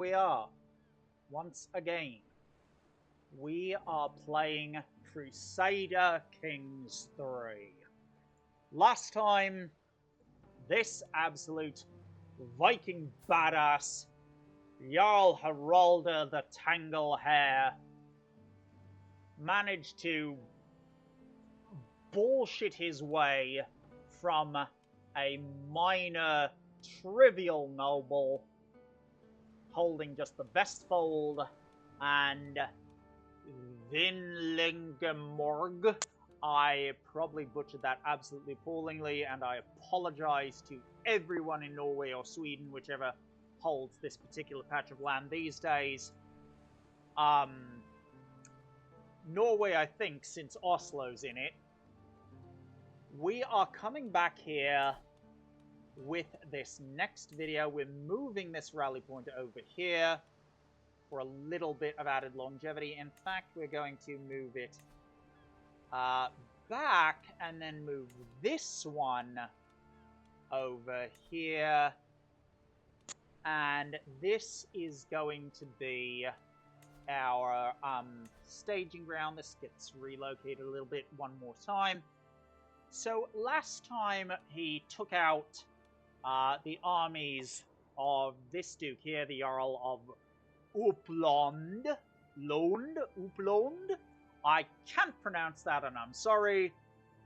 We are, once again, we are playing Crusader Kings 3. Last time, this absolute Viking badass, Jharl Heralder the Tanglehair, managed to bullshit his way from a minor, trivial noble holding just the Vestfold and Vinlingemorg. I probably butchered that absolutely appallingly, and I apologize to everyone in Norway or Sweden, whichever holds this particular patch of land these days. Norway, I think, since Oslo's in it. We are coming back here with this next video. We're moving this rally point over here for a little bit of added longevity. In fact, we're going to move it back and then move this one over here. And this is going to be our staging ground. This gets relocated a little bit one more time. So last time he took out the armies of this duke here, the Jarl of Uppland. Uppland. I can't pronounce that, and I'm sorry.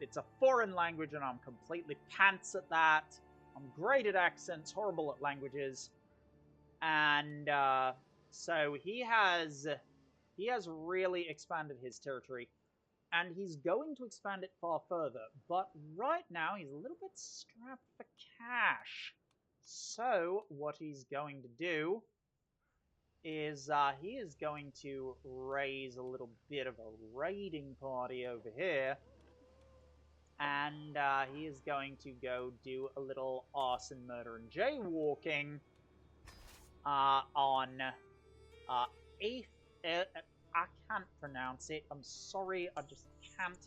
It's a foreign language, and I'm completely pants at that. I'm great at accents, horrible at languages. And so he has really expanded his territory. And he's going to expand it far further. But right now, he's a little bit strapped for cash. So what he's going to do is he is going to raise a little bit of a raiding party over here. And he is going to go do a little arson, murder, and jaywalking on 8th... I can't pronounce it. I'm sorry, I just can't.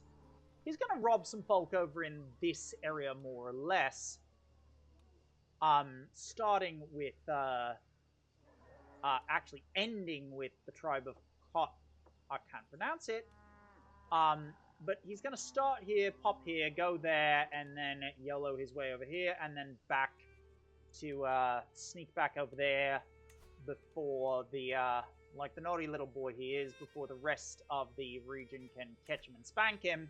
He's going to rob some folk over in this area, more or less. Starting with, actually ending with the tribe of Kot. I can't pronounce it. But he's going to start here, pop here, go there, and then YOLO his way over here, and then back to, sneak back over there before the, like the naughty little boy he is, before the rest of the region can catch him and spank him.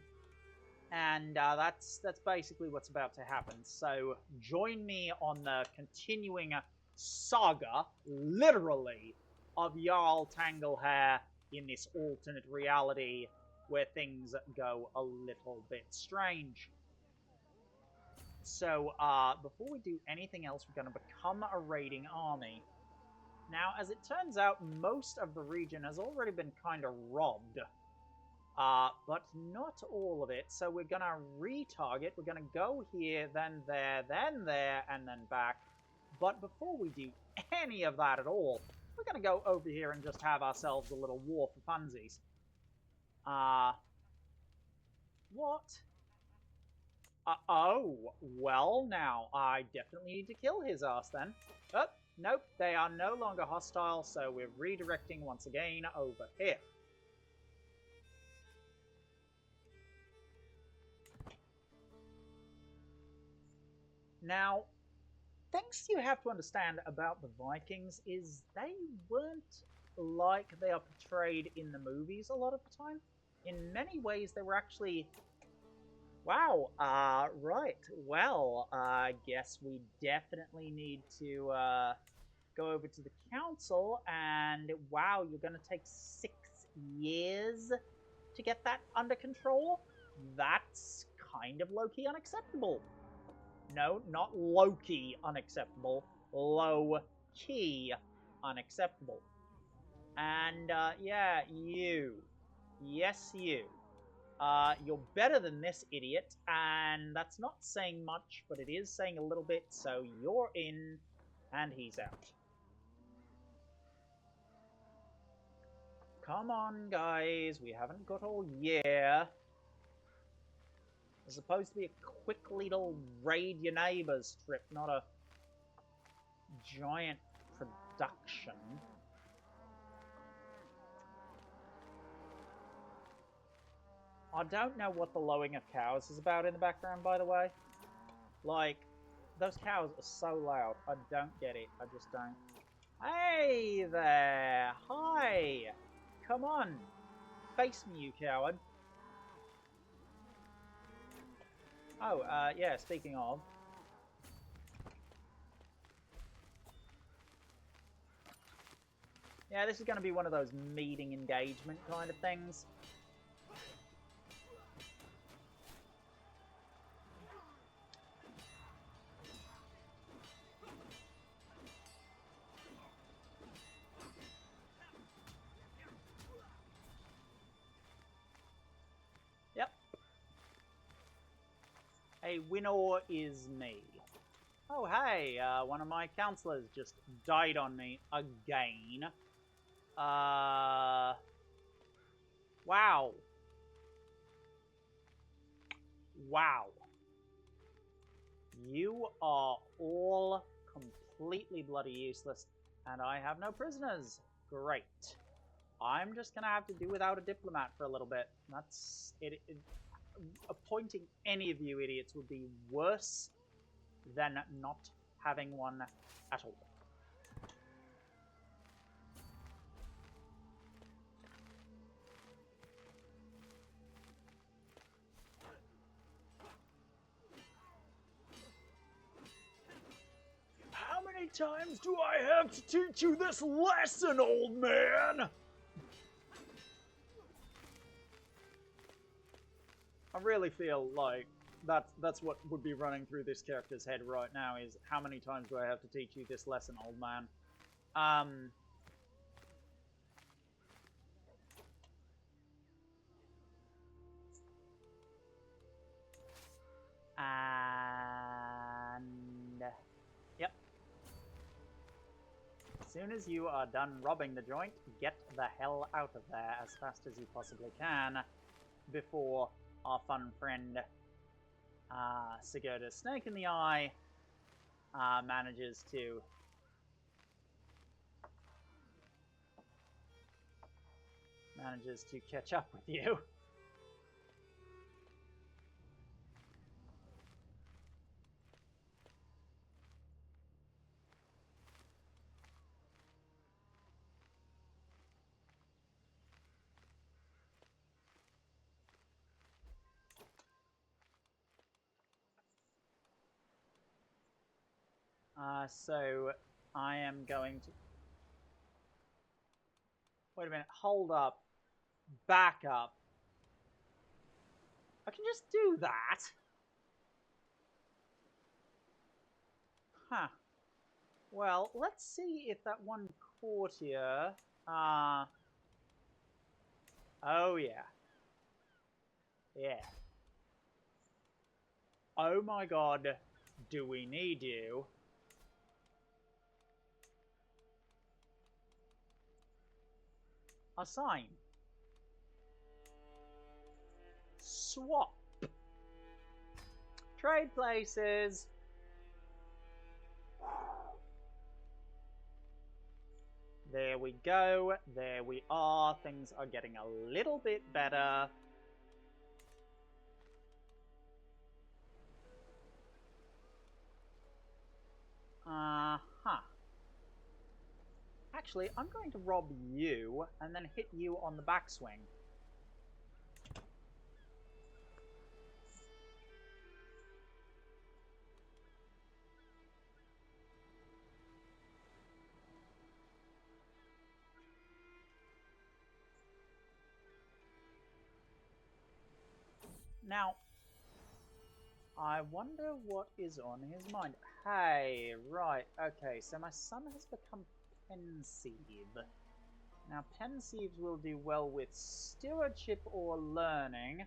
And that's basically what's about to happen. So join me on the continuing saga, literally, of Jharl Tanglehair in this alternate reality where things go a little bit strange. So before we do anything else, we're going to become a raiding army. Now, as it turns out, most of the region has already been kind of robbed. But not all of it. So we're going to retarget. We're going to go here, then there, and then back. But before we do any of that at all, we're going to go over here and just have ourselves a little war for funsies. What? Oh, well now, I definitely need to kill his ass then. Oh. Nope, they are no longer hostile, so we're redirecting once again over here. Now, things you have to understand about the Vikings is they weren't like they are portrayed in the movies a lot of the time. In many ways, they were actually... Wow, right. Well, I guess we definitely need to, go over to the council, and wow, you're going to take 6 years to get that under control? That's kind of low-key unacceptable. No, not low-key unacceptable. Low-key unacceptable. And, yeah, you. Yes, you. You're better than this idiot, and that's not saying much, but it is saying a little bit, so you're in, and he's out. Come on, guys, we haven't got all year. It's supposed to be a quick little raid your neighbors trip, not a giant production. I don't know what the lowing of cows is about in the background, by the way. Like, those cows are so loud. I don't get it. I just don't. Hey there! Hi! Come on! Face me, you coward. Oh, yeah, speaking of. Yeah, this is going to be one of those meeting engagement kind of things. Yep. A winner is me. Oh, hey, one of my counselors just died on me again. Wow. Wow. You are all completely bloody useless, and I have no prisoners. Great. I'm just gonna have to do without a diplomat for a little bit. That's it. Appointing any of you idiots would be worse than not having one at all. How many times do I have to teach you this lesson, old man? I really feel like that's what would be running through this character's head right now is how many times do I have to teach you this lesson, old man? And yep. As soon as you are done robbing the joint, get the hell out of there as fast as you possibly can before our fun friend Sigurda's Snake in the Eye manages to catch up with you. So I am going to... Wait a minute, hold up. Back up. I can just do that? Huh. Well, let's see if that one courtier... Oh, yeah. Yeah. Oh my god, do we need you? Assign. Swap. Trade places. There we go. There we are. Things are getting a little bit better. Uh-huh. Actually, I'm going to rob you and then hit you on the backswing. Now, I wonder what is on his mind. Hey, right, okay, so my son has become pensive. Now, pensieves will do well with stewardship or learning.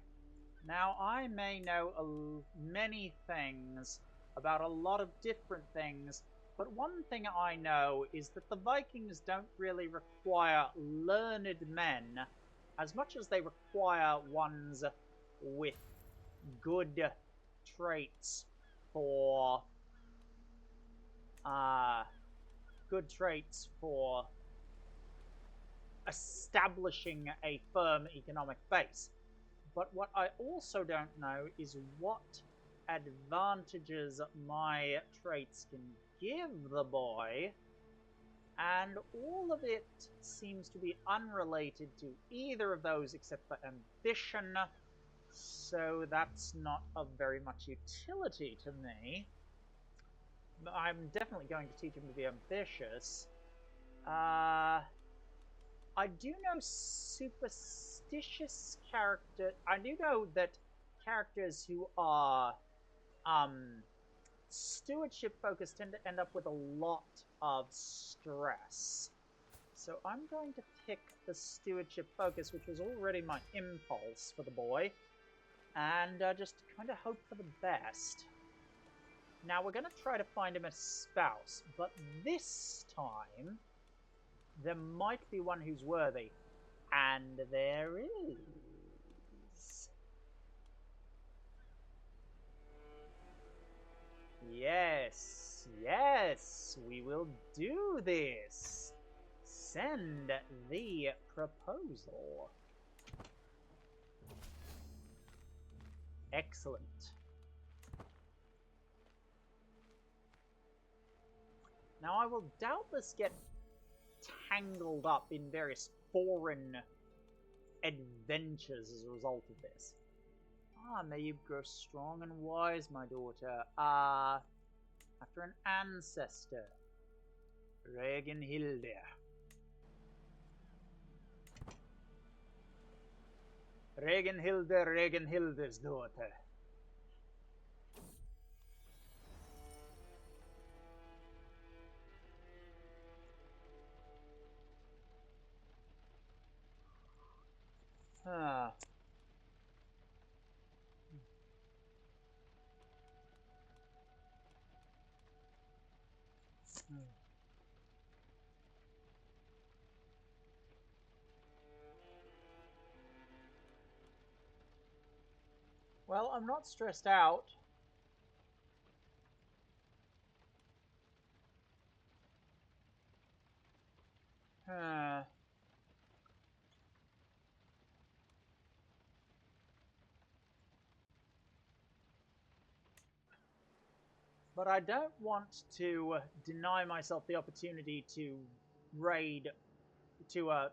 Now, I may know many things about a lot of different things, but one thing I know is that the Vikings don't really require learned men as much as they require ones with good traits for good traits for establishing a firm economic base. But what I also don't know is what advantages my traits can give the boy, and all of it seems to be unrelated to either of those except for ambition, so that's not of very much utility to me. I'm definitely going to teach him to be ambitious. I do know superstitious character. I do know that characters who are stewardship focused tend to end up with a lot of stress. So I'm going to pick the stewardship focus, which was already my impulse for the boy, and just kind of hope for the best. Now we're going to try to find him a spouse, but this time there might be one who's worthy. And there is. Yes, yes, we will do this. Send the proposal. Excellent. Now I will doubtless get tangled up in various foreign adventures as a result of this. May you grow strong and wise, my daughter. After an ancestor, Heralder. Heralder's daughter. Ah. Well, I'm not stressed out. But I don't want to deny myself the opportunity to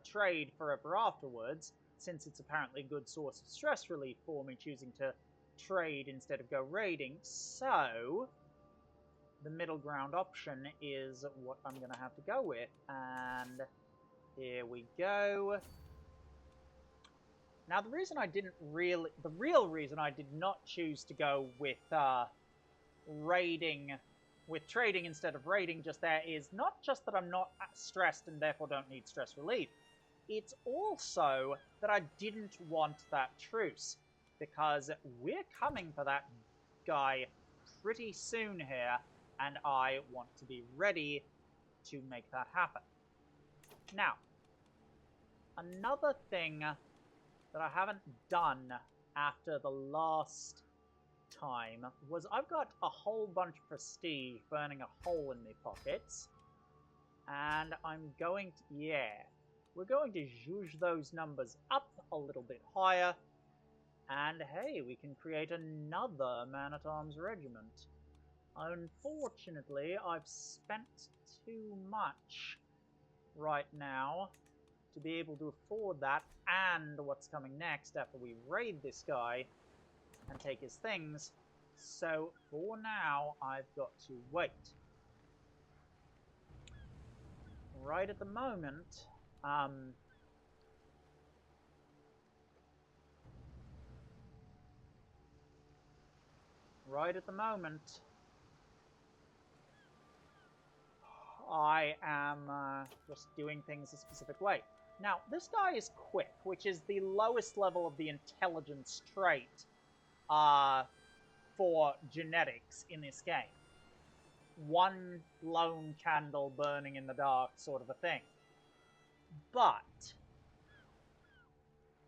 trade forever afterwards, since it's apparently a good source of stress relief for me choosing to trade instead of go raiding. So the middle ground option is what I'm going to have to go with, and here we go. Now the real reason I did not choose to go with trading instead of raiding just there is not just that I'm not stressed and therefore don't need stress relief. It's also that I didn't want that truce, because we're coming for that guy pretty soon here, and I want to be ready to make that happen. Now, another thing that I haven't done after the last time was I've got a whole bunch of prestige burning a hole in my pockets, and I'm going to, we're going to zhuzh those numbers up a little bit higher, and hey, we can create another man-at-arms regiment. Unfortunately, I've spent too much right now to be able to afford that, and what's coming next after we raid this guy and take his things. So for now, I've got to wait. Right at the moment, I am just doing things a specific way. Now, this guy is quick, which is the lowest level of the intelligence trait for genetics in this game. One lone candle burning in the dark sort of a thing. But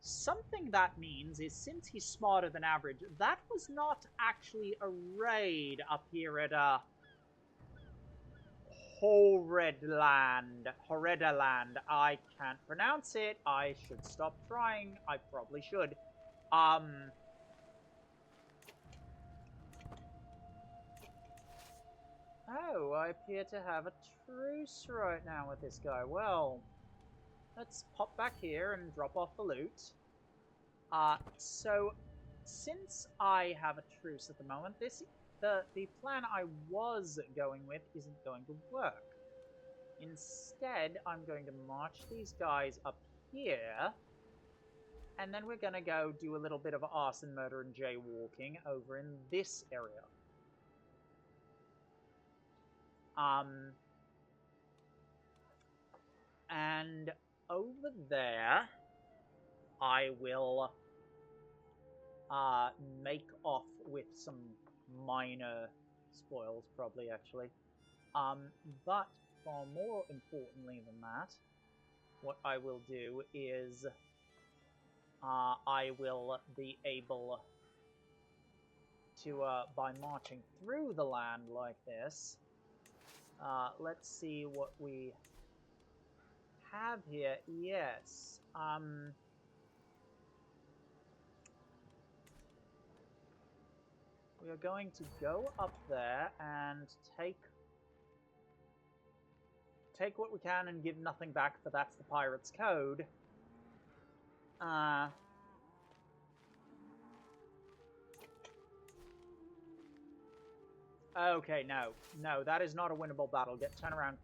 something that means is, since he's smarter than average, that was not actually a raid up here at Horredaland. I can't pronounce it. I should stop trying. I probably should. Oh, I appear to have a truce right now with this guy. Well, let's pop back here and drop off the loot. So, since I have a truce at the moment, the plan I was going with isn't going to work. Instead, I'm going to march these guys up here, and then we're going to go do a little bit of arson, murder, and jaywalking over in this area. And over there, I will make off with some minor spoils, probably, actually. But far more importantly than that, what I will do is I will be able to, by marching through the land like this, let's see what we have here. Yes, we are going to go up there and take what we can and give nothing back, for that's the pirate's code. Okay, no, that is not a winnable battle. Turn around.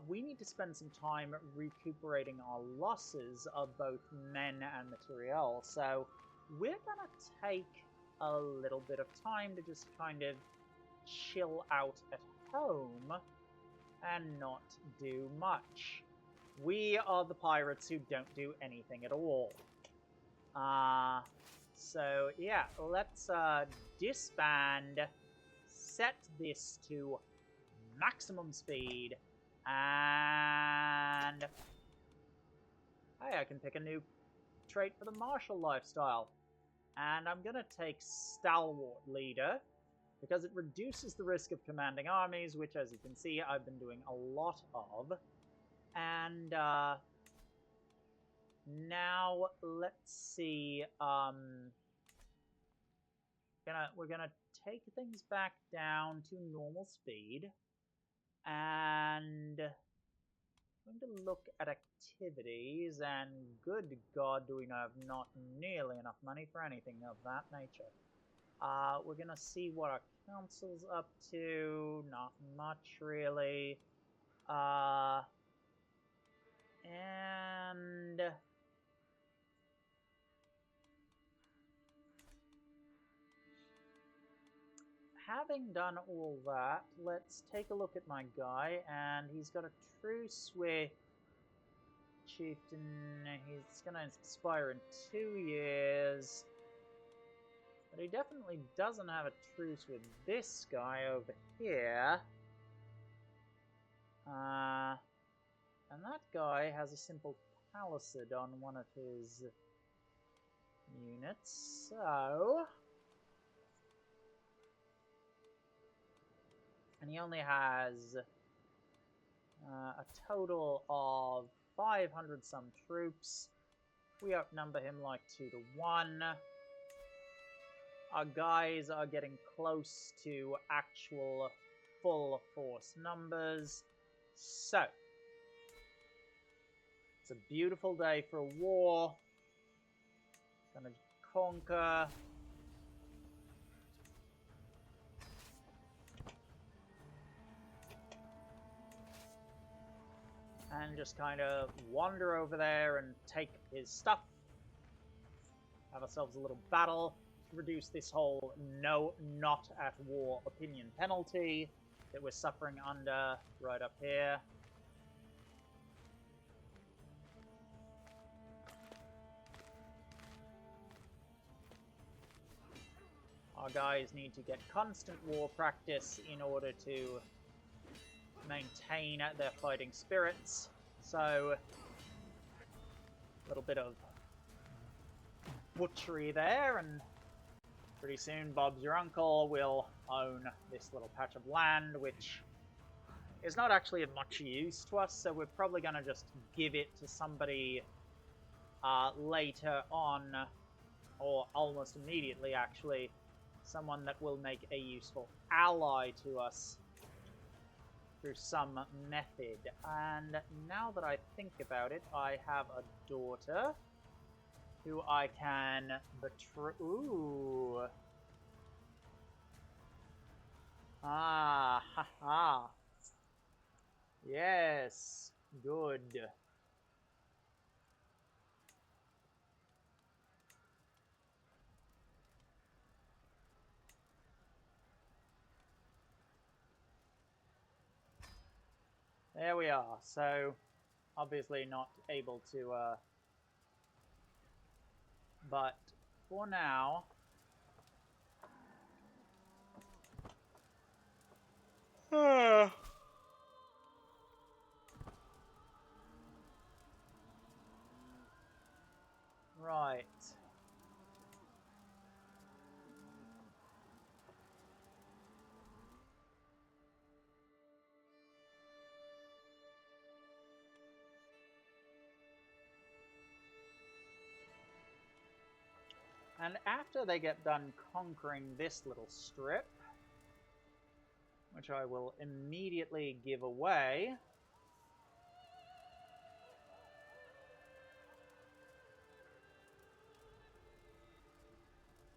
We need to spend some time recuperating our losses of both men and materiel, so we're gonna take a little bit of time to just kind of chill out at home and not do much. We are the pirates who don't do anything at all. So yeah, let's disband, set this to maximum speed, and hey, I can pick a new trait for the martial lifestyle. And I'm gonna take Stalwart Leader, because it reduces the risk of commanding armies, which, as you can see, I've been doing a lot of. And now let's see. We're gonna take things back down to normal speed, and I'm going to look at activities. And good God, do we have not nearly enough money for anything of that nature. We're gonna see what our council's up to. Not much, really. And having done all that, let's take a look at my guy, and he's got a truce with Chieftain. He's gonna expire in 2 years. But he definitely doesn't have a truce with this guy over here. And that guy has a simple palisade on one of his units, so... And he only has a total of 500-some troops. We outnumber him like 2 to 1. Our guys are getting close to actual full force numbers. So, it's a beautiful day for a war. Gonna conquer. And just kind of wander over there and take his stuff. Have ourselves a little battle to reduce this whole no, not at war opinion penalty that we're suffering under right up here. Our guys need to get constant war practice in order to maintain their fighting spirits. So, a little bit of butchery there, and pretty soon Bob's your uncle will own this little patch of land, which is not actually of much use to us, so we're probably going to just give it to somebody later on, or almost immediately actually, someone that will make a useful ally to us through some method. And now that I think about it, I have a daughter who I can betray. Ooh. Ah, ha ha. Yes, good. There we are. So, obviously not able to, but for now, right. And after they get done conquering this little strip, which I will immediately give away,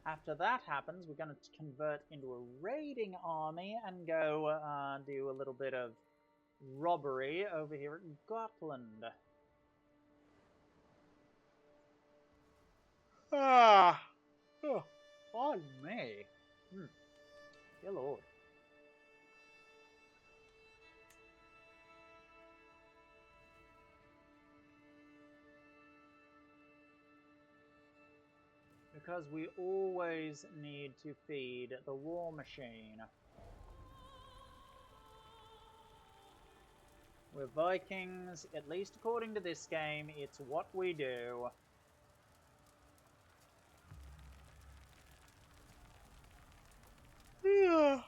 after that happens, we're going to convert into a raiding army and go do a little bit of robbery over here at Gotland. Ah! Oh, pardon me. Dear Lord. Because we always need to feed the war machine. We're Vikings, at least according to this game, it's what we do. Yeah.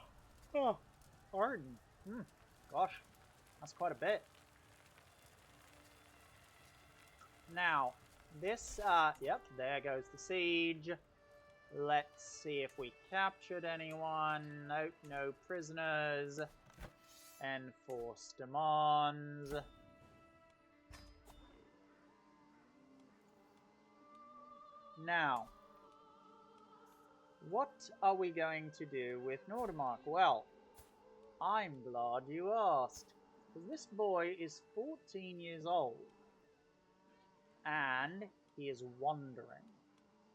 Oh, pardon. Gosh, that's quite a bit. Now, this, yep, there goes the siege. Let's see if we captured anyone. Nope, no prisoners. Enforced demands. Now, what are we going to do with Nordermark? Well, I'm glad you asked, because this boy is 14 years old, and he is wandering,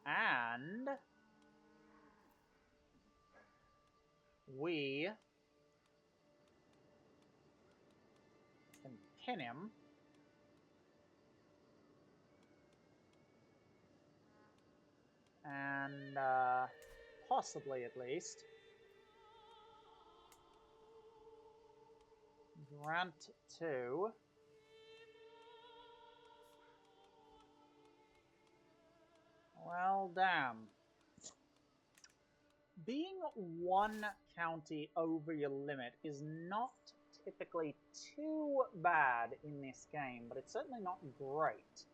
and we can pin him and possibly at least grant to well, damn. Being one county over your limit is not typically too bad in this game, but it's certainly not great.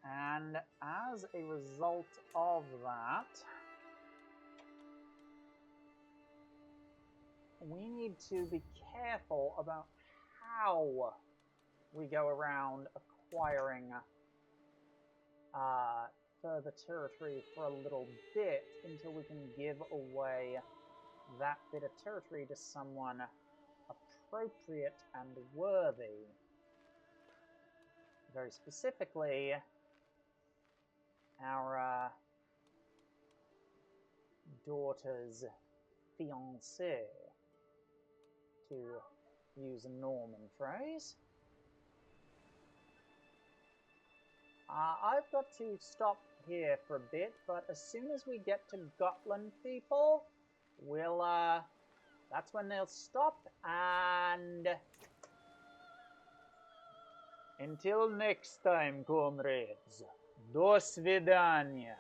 And as a result of that, we need to be careful about how we go around acquiring further territory for a little bit until we can give away that bit of territory to someone appropriate and worthy. Very specifically, our daughter's fiancé, to use a Norman phrase. I've got to stop here for a bit, but as soon as we get to Gotland, people, we'll, that's when they'll stop, and until next time, comrades, до свидания.